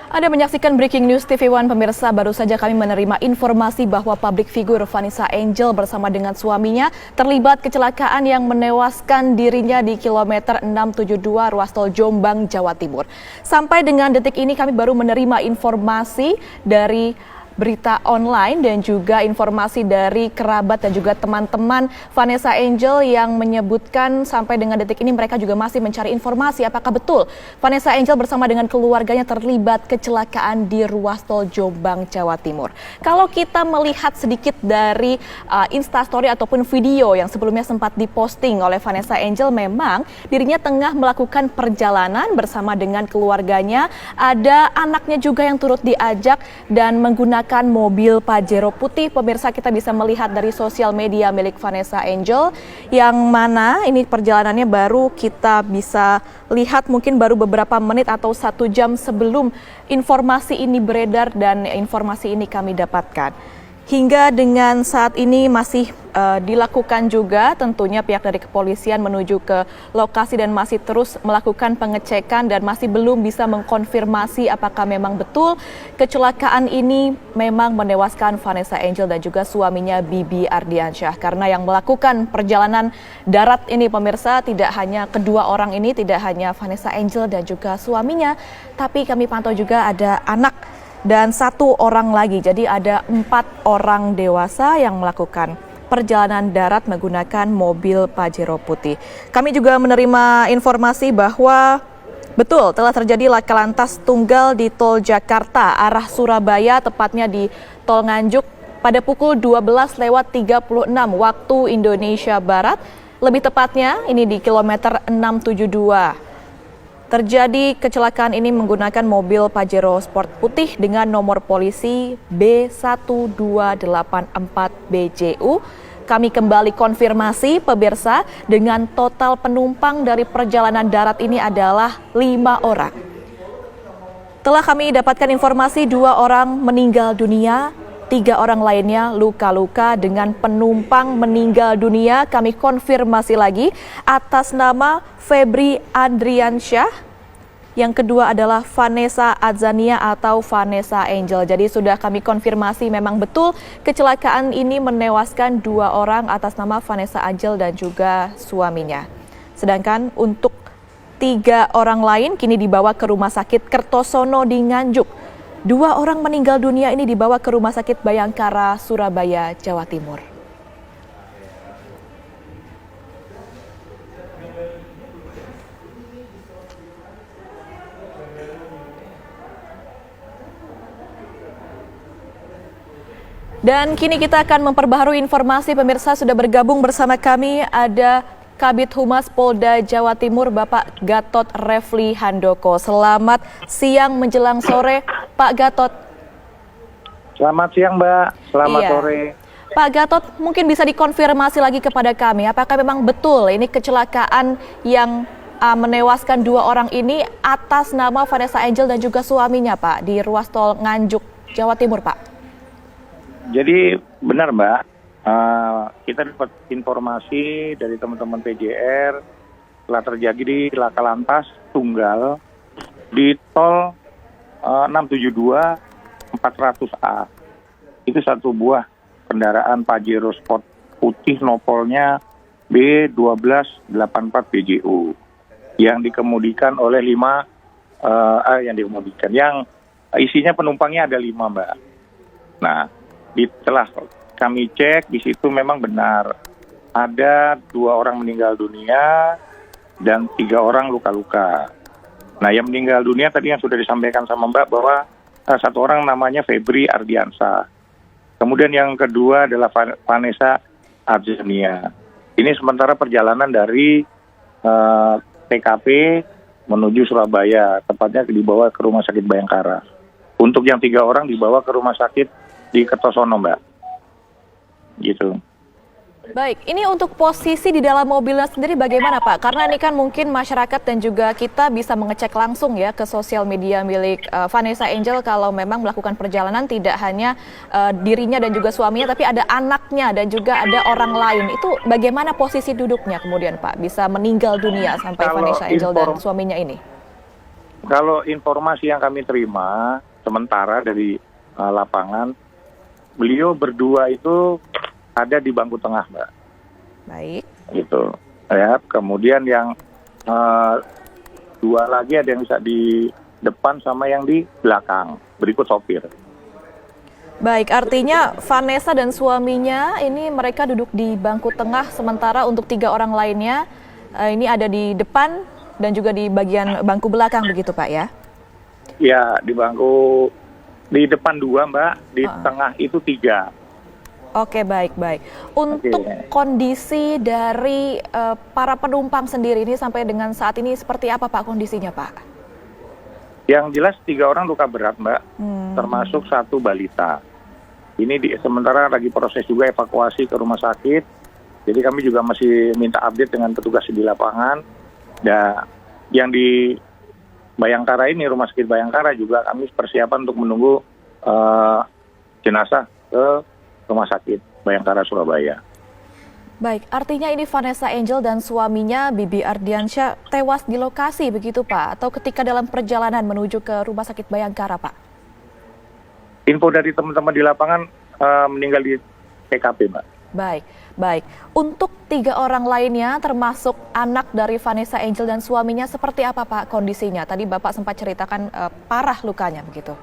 Anda menyaksikan Breaking News TV One, pemirsa. Baru saja kami menerima informasi bahwa publik figur Vanessa Angel bersama dengan suaminya terlibat kecelakaan yang menewaskan dirinya di kilometer 672 ruas tol Jombang, Jawa Timur. Sampai dengan detik ini kami baru menerima informasi dari berita online dan juga informasi dari kerabat dan juga teman-teman Vanessa Angel yang menyebutkan sampai dengan detik ini mereka juga masih mencari informasi apakah betul Vanessa Angel bersama dengan keluarganya terlibat kecelakaan di ruas tol Jombang, Jawa Timur. Kalau kita melihat sedikit dari Instastory ataupun video yang sebelumnya sempat diposting oleh Vanessa Angel, memang dirinya tengah melakukan perjalanan bersama dengan keluarganya. Ada anaknya juga yang turut diajak dan menggunakan mobil Pajero putih. Pemirsa, kita bisa melihat dari sosial media milik Vanessa Angel yang mana ini perjalanannya baru kita bisa lihat mungkin baru beberapa menit atau 1 jam sebelum informasi ini beredar dan informasi ini kami dapatkan. Hingga dengan saat ini masih dilakukan juga tentunya pihak dari kepolisian menuju ke lokasi dan masih terus melakukan pengecekan dan masih belum bisa mengkonfirmasi apakah memang betul kecelakaan ini memang menewaskan Vanessa Angel dan juga suaminya Bibi Ardiansyah. Karena yang melakukan perjalanan darat ini, pemirsa, tidak hanya kedua orang ini, tidak hanya Vanessa Angel dan juga suaminya, tapi kami pantau juga ada anak dan 1 orang lagi. Jadi ada 4 orang dewasa yang melakukan perjalanan darat menggunakan mobil Pajero putih. Kami juga menerima informasi bahwa betul telah terjadi laka lantas tunggal di tol Jakarta arah Surabaya, tepatnya di tol Nganjuk pada pukul 12:36 waktu Indonesia Barat. Lebih tepatnya ini di kilometer 672. Terjadi kecelakaan ini menggunakan mobil Pajero Sport putih dengan nomor polisi B1284BJU. Kami kembali konfirmasi, pemirsa, dengan total penumpang dari perjalanan darat ini adalah 5 orang. Telah kami dapatkan informasi 2 orang meninggal dunia, 3 orang lainnya luka-luka dengan penumpang meninggal dunia. Kami konfirmasi lagi atas nama Febri Andriansyah. Yang kedua adalah Vanessa Adzania atau Vanessa Angel. Jadi sudah kami konfirmasi memang betul kecelakaan ini menewaskan 2 orang atas nama Vanessa Angel dan juga suaminya. Sedangkan untuk 3 orang lain kini dibawa ke Rumah Sakit Kertosono di Nganjuk. 2 orang meninggal dunia ini dibawa ke Rumah Sakit Bayangkara, Surabaya, Jawa Timur. Dan kini kita akan memperbaharui informasi, pemirsa. Sudah bergabung bersama kami ada Kabid Humas Polda Jawa Timur, Bapak Gatot Refli Handoko. Selamat siang menjelang sore, Pak Gatot. Selamat siang, Mbak. Selamat sore. Pak Gatot, mungkin bisa dikonfirmasi lagi kepada kami, apakah memang betul ini kecelakaan yang menewaskan 2 orang ini atas nama Vanessa Angel dan juga suaminya, Pak, di ruas tol Nganjuk, Jawa Timur, Pak? Jadi benar, Mbak. Kita dapat informasi dari teman-teman PJR telah terjadi laka lantas tunggal di tol 672 400A. Itu 1 buah kendaraan Pajero Sport putih nopolnya B1284BJU yang dikemudikan oleh 5 yang isinya penumpangnya ada 5, Mbak. Nah, setelah kami cek di situ memang benar ada 2 orang meninggal dunia dan 3 orang luka-luka. Nah, yang meninggal dunia tadi yang sudah disampaikan sama Mbak bahwa 1 orang namanya Febri Ardiansyah. Kemudian yang kedua adalah Vanessa Adzania. Ini sementara perjalanan dari TKP menuju Surabaya, tepatnya dibawa ke Rumah Sakit Bayangkara. Untuk yang 3 orang dibawa ke Rumah Sakit di Kertosono, Mbak. Gitu. Baik, ini untuk posisi di dalam mobilnya sendiri bagaimana, Pak? Karena ini kan mungkin masyarakat dan juga kita bisa mengecek langsung ya ke sosial media milik Vanessa Angel kalau memang melakukan perjalanan tidak hanya dirinya dan juga suaminya, tapi ada anaknya dan juga ada orang lain. Itu bagaimana posisi duduknya kemudian, Pak? Bisa meninggal dunia sampai Vanessa Angel dan suaminya ini? Kalau informasi yang kami terima sementara dari lapangan, beliau berdua itu ada di bangku tengah, Mbak. Baik. Gitu. Ya, kemudian yang dua lagi ada yang bisa di depan sama yang di belakang, berikut sopir. Baik, artinya Vanessa dan suaminya ini mereka duduk di bangku tengah, sementara untuk 3 orang lainnya ini ada di depan dan juga di bagian bangku belakang begitu Pak ya? Ya, di bangku di depan 2 Mbak, di tengah itu 3. Oke, baik. Untuk kondisi dari para penumpang sendiri ini sampai dengan saat ini seperti apa Pak kondisinya Pak? Yang jelas 3 orang luka berat Mbak, termasuk 1 balita. Ini sementara lagi proses juga evakuasi ke rumah sakit. Jadi kami juga masih minta update dengan petugas di lapangan. Dan yang di Bayangkara ini, Rumah Sakit Bayangkara juga kami persiapan untuk menunggu jenazah ke Rumah Sakit Bayangkara Surabaya. Baik, artinya ini Vanessa Angel dan suaminya Bibi Ardiansyah tewas di lokasi begitu Pak? Atau ketika dalam perjalanan menuju ke Rumah Sakit Bayangkara Pak? Info dari teman-teman di lapangan meninggal di TKP Mbak. Baik. Untuk 3 orang lainnya termasuk anak dari Vanessa Angel dan suaminya seperti apa Pak kondisinya? Tadi Bapak sempat ceritakan parah lukanya begitu.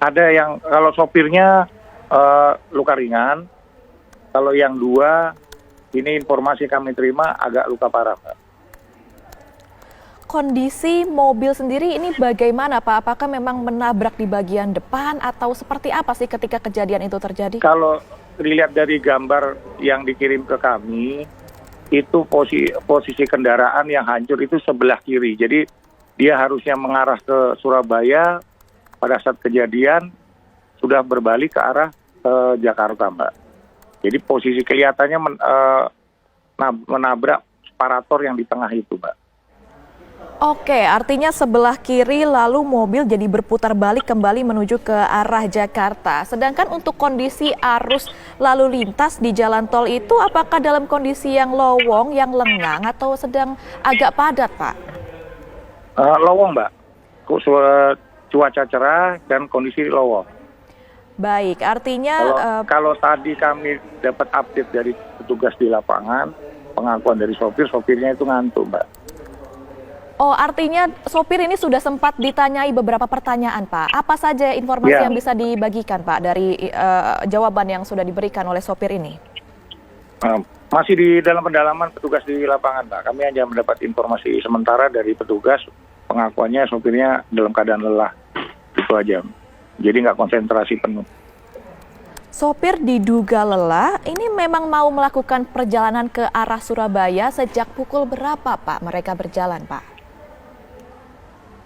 Ada yang kalau sopirnya luka ringan, kalau yang 2 ini informasi kami terima agak luka parah Pak. Kondisi mobil sendiri ini bagaimana Pak? Apakah memang menabrak di bagian depan atau seperti apa sih ketika kejadian itu terjadi? Kalau dilihat dari gambar yang dikirim ke kami, itu posisi kendaraan yang hancur itu sebelah kiri. Jadi dia harusnya mengarah ke Surabaya, pada saat kejadian sudah berbalik ke arah Jakarta Mbak. Jadi posisi kelihatannya menabrak separator yang di tengah itu Mbak. Oke, artinya sebelah kiri lalu mobil jadi berputar balik kembali menuju ke arah Jakarta. Sedangkan untuk kondisi arus lalu lintas di jalan tol itu apakah dalam kondisi yang lowong, yang lengang atau sedang agak padat Pak? Lowong Mbak, cuaca cerah dan kondisi lowong. Baik, artinya... Kalau tadi kami dapat update dari petugas di lapangan, pengakuan dari sopirnya itu ngantuk Mbak. Oh, artinya sopir ini sudah sempat ditanyai beberapa pertanyaan, Pak. Apa saja informasi yang bisa dibagikan, Pak, dari jawaban yang sudah diberikan oleh sopir ini? Masih di dalam pendalaman petugas di lapangan, Pak. Kami hanya mendapat informasi sementara dari petugas, pengakuannya sopirnya dalam keadaan lelah. Itu aja. Jadi nggak konsentrasi penuh. Sopir diduga lelah, ini memang mau melakukan perjalanan ke arah Surabaya sejak pukul berapa, Pak, mereka berjalan, Pak?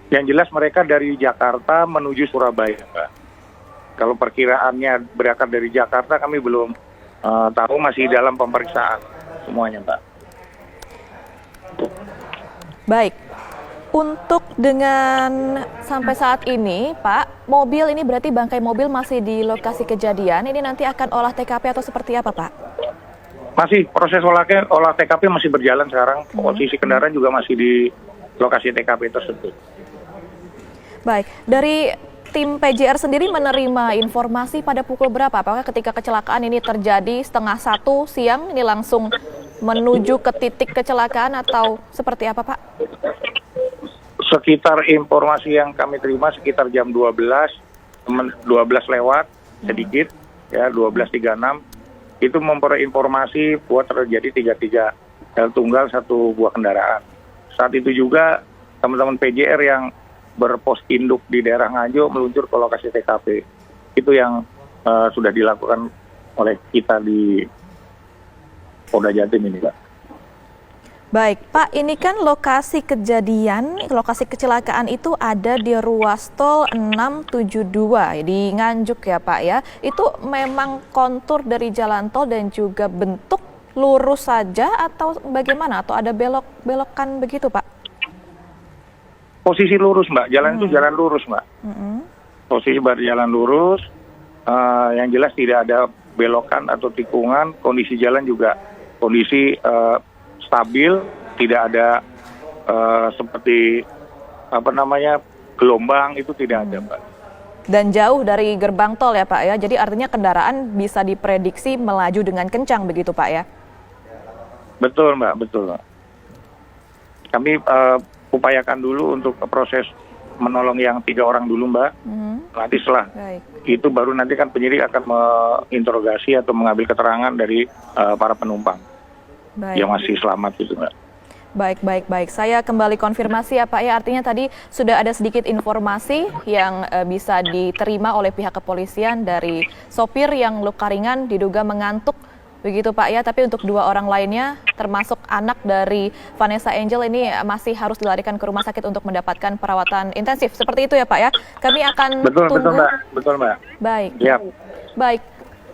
Yang jelas mereka dari Jakarta menuju Surabaya, Pak. Kalau perkiraannya berangkat dari Jakarta kami belum tahu, masih dalam pemeriksaan semuanya, Pak. Baik, untuk dengan sampai saat ini, Pak, mobil ini berarti bangkai mobil masih di lokasi kejadian, ini nanti akan olah TKP atau seperti apa, Pak? Masih proses olah TKP masih berjalan sekarang, posisi kendaraan juga masih di lokasi TKP tersebut. Baik, dari tim PJR sendiri menerima informasi pada pukul berapa? Apakah ketika kecelakaan ini terjadi 12:30 siang, ini langsung menuju ke titik kecelakaan atau seperti apa, Pak? Sekitar informasi yang kami terima sekitar jam 12 lewat sedikit, ya 12.36, itu memperoleh informasi bahwa terjadi 3 tunggal 1 buah kendaraan. Saat itu juga teman-teman PJR yang berpos induk di daerah Nganjuk meluncur ke lokasi TKP. Itu yang sudah dilakukan oleh kita di Polda Jatim ini, Pak. Baik, Pak, ini kan lokasi kejadian, lokasi kecelakaan itu ada di ruas tol 672 di Nganjuk ya, Pak ya. Itu memang kontur dari jalan tol dan juga bentuk lurus saja atau bagaimana? Atau ada belok-belokan begitu, Pak? Posisi lurus, Mbak. Jalan itu jalan lurus, Mbak. Posisi berjalan lurus, yang jelas tidak ada belokan atau tikungan. Kondisi jalan juga kondisi stabil, tidak ada seperti gelombang itu tidak ada, Mbak. Dan jauh dari gerbang tol ya Pak ya, jadi artinya kendaraan bisa diprediksi melaju dengan kencang begitu Pak ya? Betul, Mbak, betul. Kami upayakan dulu untuk proses menolong yang 3 orang dulu, Mbak. Nanti setelah itu baru nanti kan penyidik akan menginterogasi atau mengambil keterangan dari para penumpang yang masih selamat itu, Mbak. Baik. Saya kembali konfirmasi ya Pak ya, artinya tadi sudah ada sedikit informasi yang bisa diterima oleh pihak kepolisian dari sopir yang luka ringan diduga mengantuk. Begitu Pak ya, tapi untuk 2 orang lainnya termasuk anak dari Vanessa Angel ini masih harus dilarikan ke rumah sakit untuk mendapatkan perawatan intensif. Seperti itu ya Pak ya. Kami akan tunggu. Betul Mbak. Baik. Yap. Baik.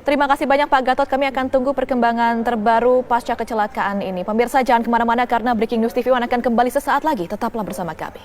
Terima kasih banyak Pak Gatot, kami akan tunggu perkembangan terbaru pasca kecelakaan ini. Pemirsa jangan kemana-mana karena Breaking News TV One akan kembali sesaat lagi, tetaplah bersama kami.